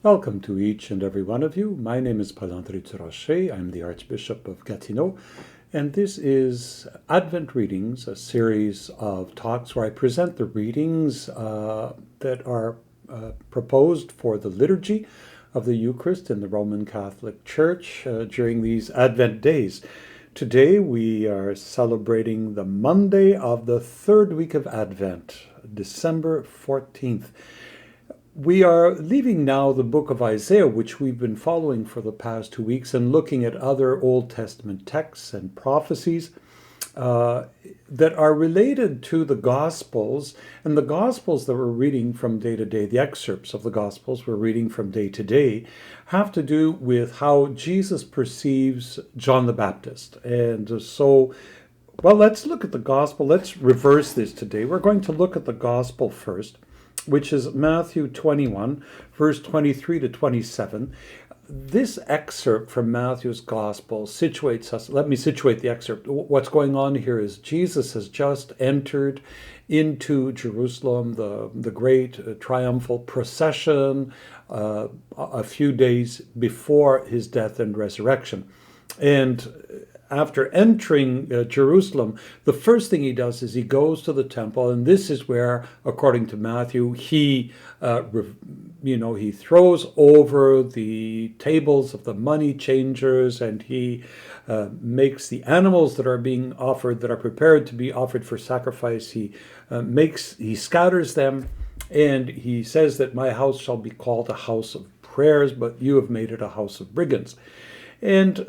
Welcome to each and every one of you. My name is Archbishop Durocher. I'm the Archbishop of Gatineau, and this is Advent Readings, a series of talks where I present the readings that are proposed for the liturgy of the Eucharist in the Roman Catholic Church during these Advent days. Today we are celebrating the Monday of the third week of Advent, December 14th. We are leaving now the book of Isaiah, which we've been following for the past 2 weeks, and looking at other Old Testament texts and prophecies that are related to the Gospels. And the Gospels that we're reading from day to day, the excerpts of the Gospels we're reading from day to day, have to do with how Jesus perceives John the Baptist. And so, well, let's look at the Gospel. Let's reverse this today. We're going to look at the Gospel first, which is Matthew 21, verse 23 to 27. This excerpt from Matthew's Gospel situates us. Let me situate the excerpt. What's going on here is Jesus has just entered into Jerusalem, the great triumphal procession, a few days before his death and resurrection. And after entering Jerusalem, the first thing he does is he goes to the temple, and this is where, according to Matthew, he throws over the tables of the money changers, and he makes the animals that are being offered, that are prepared to be offered for sacrifice, he scatters them, and he says that my house shall be called a house of prayers, but you have made it a house of brigands. And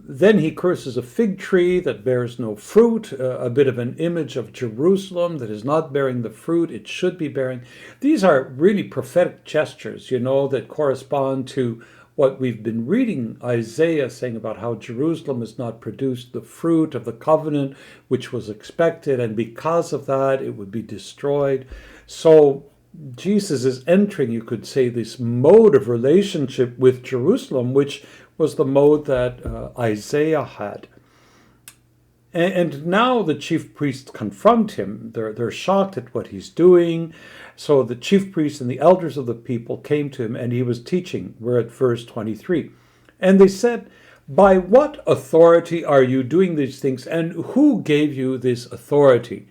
then he curses a fig tree that bears no fruit, a bit of an image of Jerusalem that is not bearing the fruit it should be bearing. These are really prophetic gestures, that correspond to what we've been reading Isaiah saying about how Jerusalem has not produced the fruit of the covenant which was expected, and because of that it would be destroyed. So Jesus is entering, you could say, this mode of relationship with Jerusalem, which was the mode that Isaiah had. And now the chief priests confront him. They're shocked at what he's doing. So the chief priests and the elders of the people came to him, and he was teaching. We're at verse 23. And they said, "By what authority are you doing these things, and who gave you this authority?"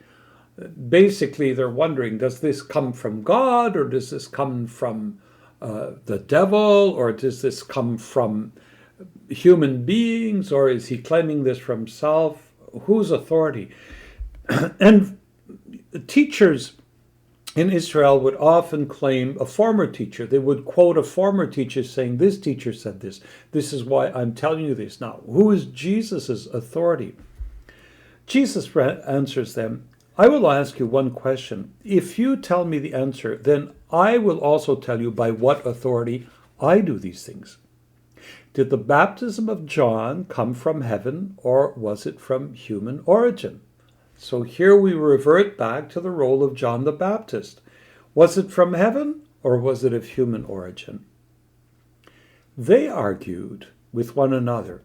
Basically, they're wondering, does this come from God, or does this come from the devil, or does this come from human beings, or is he claiming this for himself? Whose authority? And teachers in Israel would often claim a former teacher. They would quote a former teacher saying, this teacher said this. This is why I'm telling you this now. Who is Jesus's authority? Jesus answers them, I will ask you one question. If you tell me the answer, then I will also tell you by what authority I do these things. Did the baptism of John come from heaven, or was it from human origin? So here we revert back to the role of John the Baptist. Was it from heaven, or was it of human origin? They argued with one another.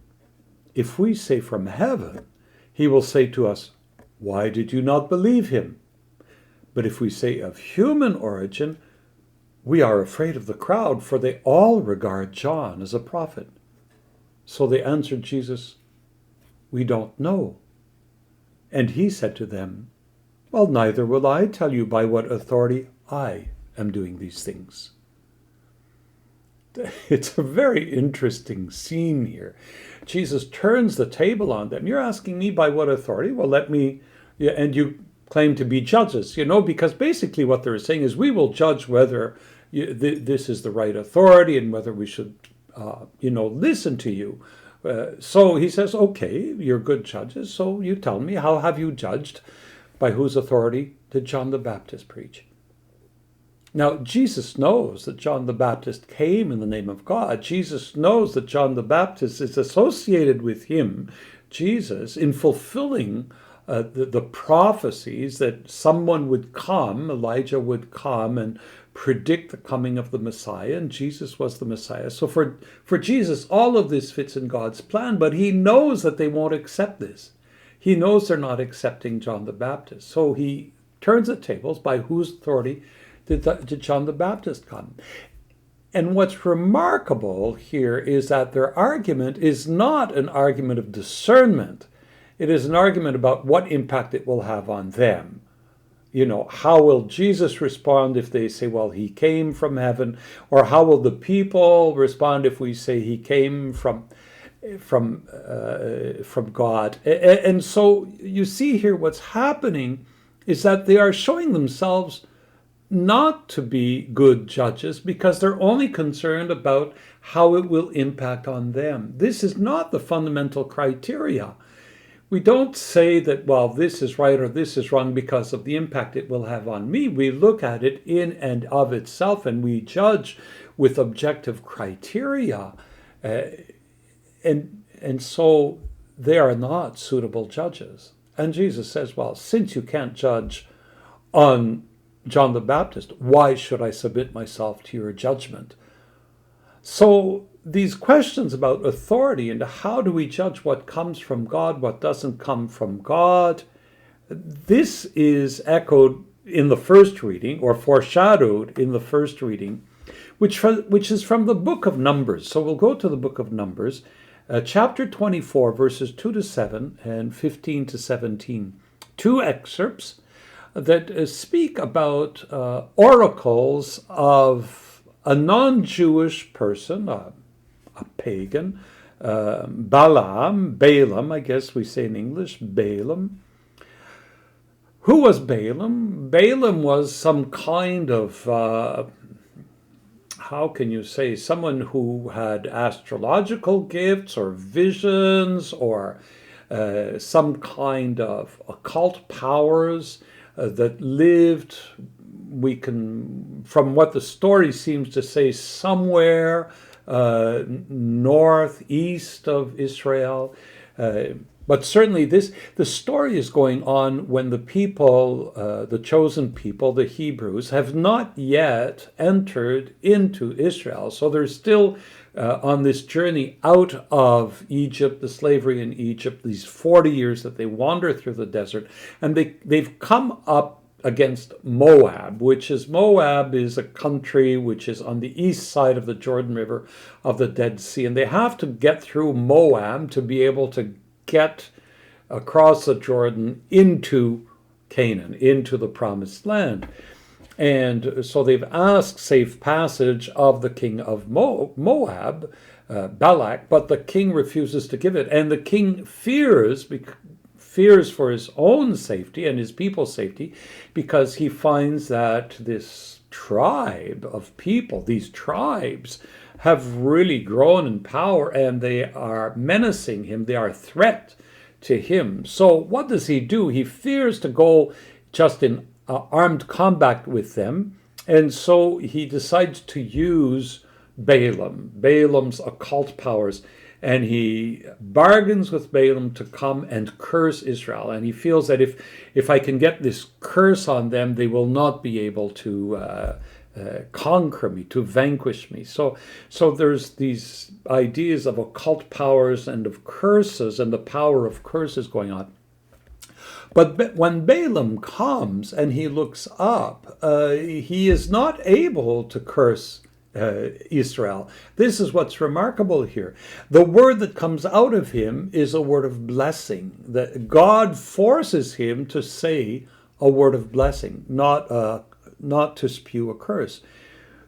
If we say from heaven, he will say to us, why did you not believe him? But if we say of human origin, we are afraid of the crowd, for they all regard John as a prophet. So they answered Jesus, we don't know. And he said to them, well, neither will I tell you by what authority I am doing these things. It's a very interesting scene here. Jesus turns the table on them. You're asking me by what authority? Well, and you claim to be judges, because basically what they're saying is we will judge whether this is the right authority and whether we should listen to you. So he says, okay, you're good judges, so you tell me, how have you judged? By whose authority did John the Baptist preach? Now, Jesus knows that John the Baptist came in the name of God. Jesus knows that John the Baptist is associated with him, Jesus, in fulfilling the prophecies that someone would come, Elijah would come and predict the coming of the Messiah, and Jesus was the Messiah. So for Jesus, all of this fits in God's plan, but he knows that they won't accept this. He knows they're not accepting John the Baptist. So he turns the tables. By whose authority did John the Baptist come? And what's remarkable here is that their argument is not an argument of discernment. It is an argument about what impact it will have on them. How will Jesus respond if they say, well, he came from heaven? Or how will the people respond if we say he came from God? And so you see here what's happening is that they are showing themselves not to be good judges because they're only concerned about how it will impact on them. This is not the fundamental criteria. We don't say that, well, this is right or this is wrong because of the impact it will have on me. We look at it in and of itself and we judge with objective criteria. And so they are not suitable judges. And Jesus says, well, since you can't judge on John the Baptist, why should I submit myself to your judgment? So these questions about authority and how do we judge what comes from God, what doesn't come from God, this is echoed in the first reading, or foreshadowed in the first reading, which is from the book of Numbers. So we'll go to the book of Numbers, chapter 24, verses 2 to 7 and 15 to 17. Two excerpts that speak about oracles of a non-Jewish person, a pagan, Balaam, I guess we say in English, Balaam. Who was Balaam? Balaam was some kind of, how can you say, someone who had astrological gifts or visions or some kind of occult powers that lived, from what the story seems to say, somewhere northeast of Israel. But certainly the story is going on when the people, the chosen people, the Hebrews, have not yet entered into Israel. So they're still on this journey out of Egypt, the slavery in Egypt, these 40 years that they wander through the desert. And they've come up against Moab, which is a country which is on the east side of the Jordan River of the Dead Sea. And they have to get through Moab to be able to get across the Jordan into Canaan, into the promised land. And so they've asked safe passage of the king of Moab, Balak, but the king refuses to give it. And the king fears for his own safety and his people's safety, because he finds that this tribe of people, these tribes, have really grown in power and they are menacing him. They are a threat to him. So what does he do? He fears to go just in armed combat with them. And so he decides to use Balaam's occult powers. And he bargains with Balaam to come and curse Israel. And he feels that if I can get this curse on them, they will not be able to conquer me, to vanquish me. So there's these ideas of occult powers and of curses and the power of curses going on. But when Balaam comes and he looks up, he is not able to curse Israel. This is what's remarkable here. The word that comes out of him is a word of blessing. That God forces him to say a word of blessing, not to spew a curse.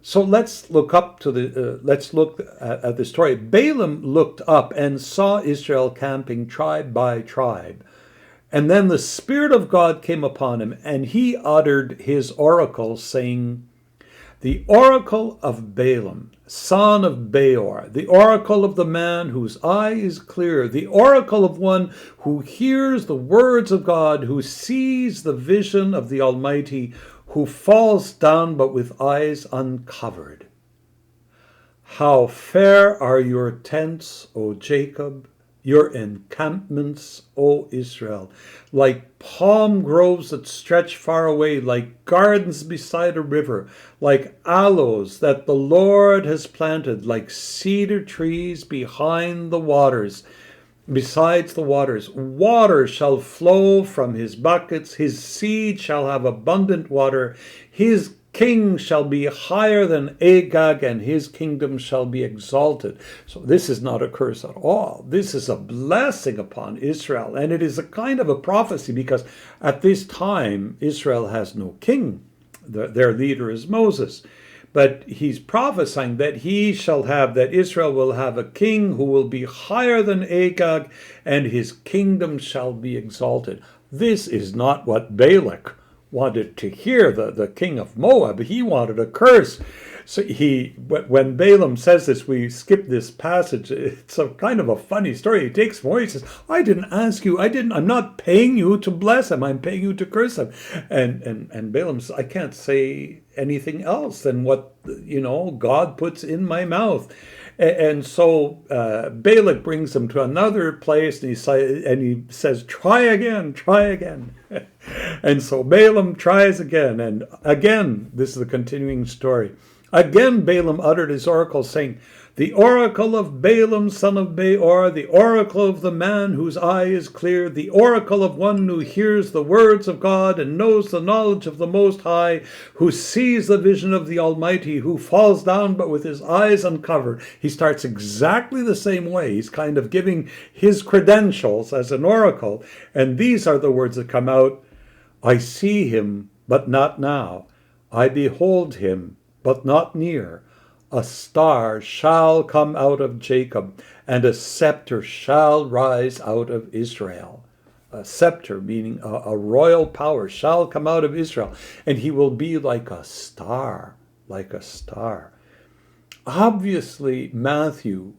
So let's look at the story. Balaam looked up and saw Israel camping tribe by tribe. And then the Spirit of God came upon him, and he uttered his oracle, saying, "The oracle of Balaam, son of Beor, the oracle of the man whose eye is clear, the oracle of one who hears the words of God, who sees the vision of the Almighty, who falls down but with eyes uncovered. How fair are your tents, O Jacob, your encampments, O Israel, like palm groves that stretch far away, like gardens beside a river, like aloes that the Lord has planted, like cedar trees behind the waters. Besides the waters, water shall flow from his buckets, his seed shall have abundant water, his king shall be higher than Agag, and his kingdom shall be exalted. So this is not a curse at all. This is a blessing upon Israel. And it is a kind of a prophecy, because at this time, Israel has no king. Their leader is Moses. But he's prophesying that that Israel will have a king who will be higher than Agag, and his kingdom shall be exalted. This is not what Balak wanted to hear, the king of Moab. He wanted a curse. So when Balaam says this, we skip this passage. It's a kind of a funny story. He takes more. He says, I didn't ask you. I'm not paying you to bless him. I'm paying you to curse him. And Balaam says, I can't say anything else than what, God puts in my mouth. And so Balak brings him to another place, and he says, try again. And so Balaam tries again. And again, this is the continuing story. Again, Balaam uttered his oracle, saying, the oracle of Balaam, son of Beor, the oracle of the man whose eye is clear, the oracle of one who hears the words of God and knows the knowledge of the Most High, who sees the vision of the Almighty, who falls down but with his eyes uncovered. He starts exactly the same way. He's kind of giving his credentials as an oracle. And these are the words that come out. I see him, but not now. I behold him, but not near. A star shall come out of Jacob, and a scepter shall rise out of Israel. A scepter, meaning a royal power, shall come out of Israel, and he will be like a star, Obviously, Matthew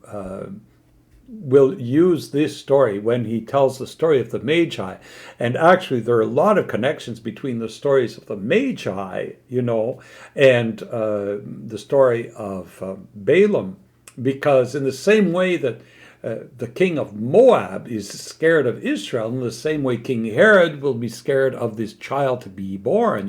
will use this story when he tells the story of the Magi. And actually, there are a lot of connections between the stories of the Magi, and the story of Balaam, because in the same way that the king of Moab is scared of Israel, in the same way King Herod will be scared of this child to be born,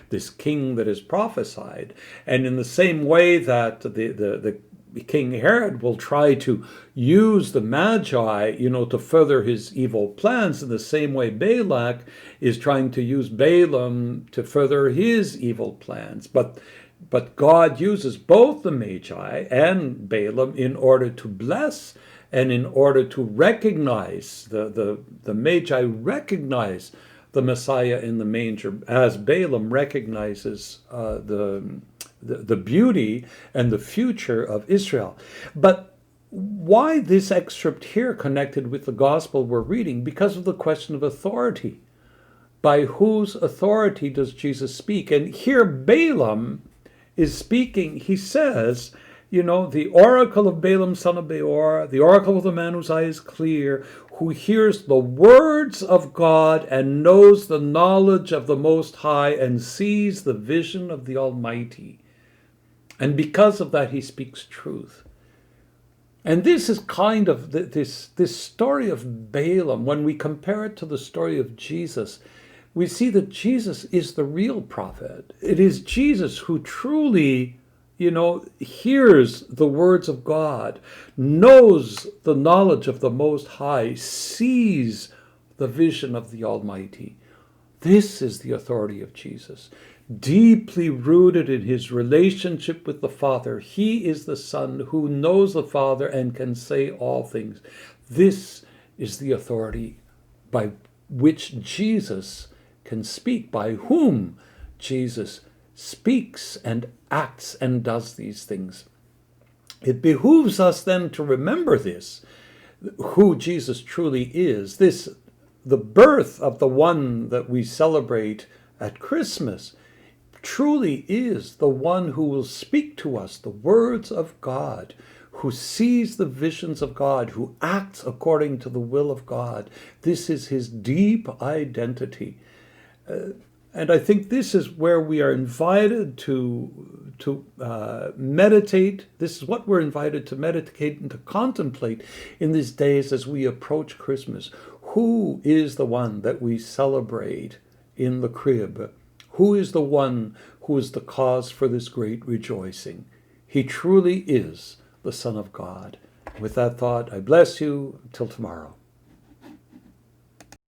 this king that is prophesied. And in the same way that the King Herod will try to use the Magi, to further his evil plans, in the same way Balak is trying to use Balaam to further his evil plans. But God uses both the Magi and Balaam in order to bless and in order to recognize the Magi recognize the Messiah in the manger, as Balaam recognizes the beauty and the future of Israel. But why this excerpt here connected with the gospel we're reading? Because of the question of authority. By whose authority does Jesus speak? And here Balaam is speaking. He says, the oracle of Balaam, son of Beor, the oracle of the man whose eye is clear, who hears the words of God and knows the knowledge of the Most High and sees the vision of the Almighty. And because of that, he speaks truth. And this is kind of this story of Balaam. When we compare it to the story of Jesus, we see that Jesus is the real prophet. It is Jesus who truly, hears the words of God, knows the knowledge of the Most High, sees the vision of the Almighty. This is the authority of Jesus. Deeply rooted in his relationship with the Father, he is the Son who knows the Father and can say all things. This is the authority by which Jesus can speak, by whom Jesus speaks and acts and does these things. It behooves us then to remember this, who Jesus truly is, the birth of the one that we celebrate at Christmas truly is the one who will speak to us the words of God, who sees the visions of God, who acts according to the will of God. This is his deep identity. And I think this is where we are invited to meditate. This is what we're invited to meditate and to contemplate in these days as we approach Christmas. Who is the one that we celebrate in the crib? Who is the one who is the cause for this great rejoicing? He truly is the Son of God. With that thought, I bless you. Until tomorrow.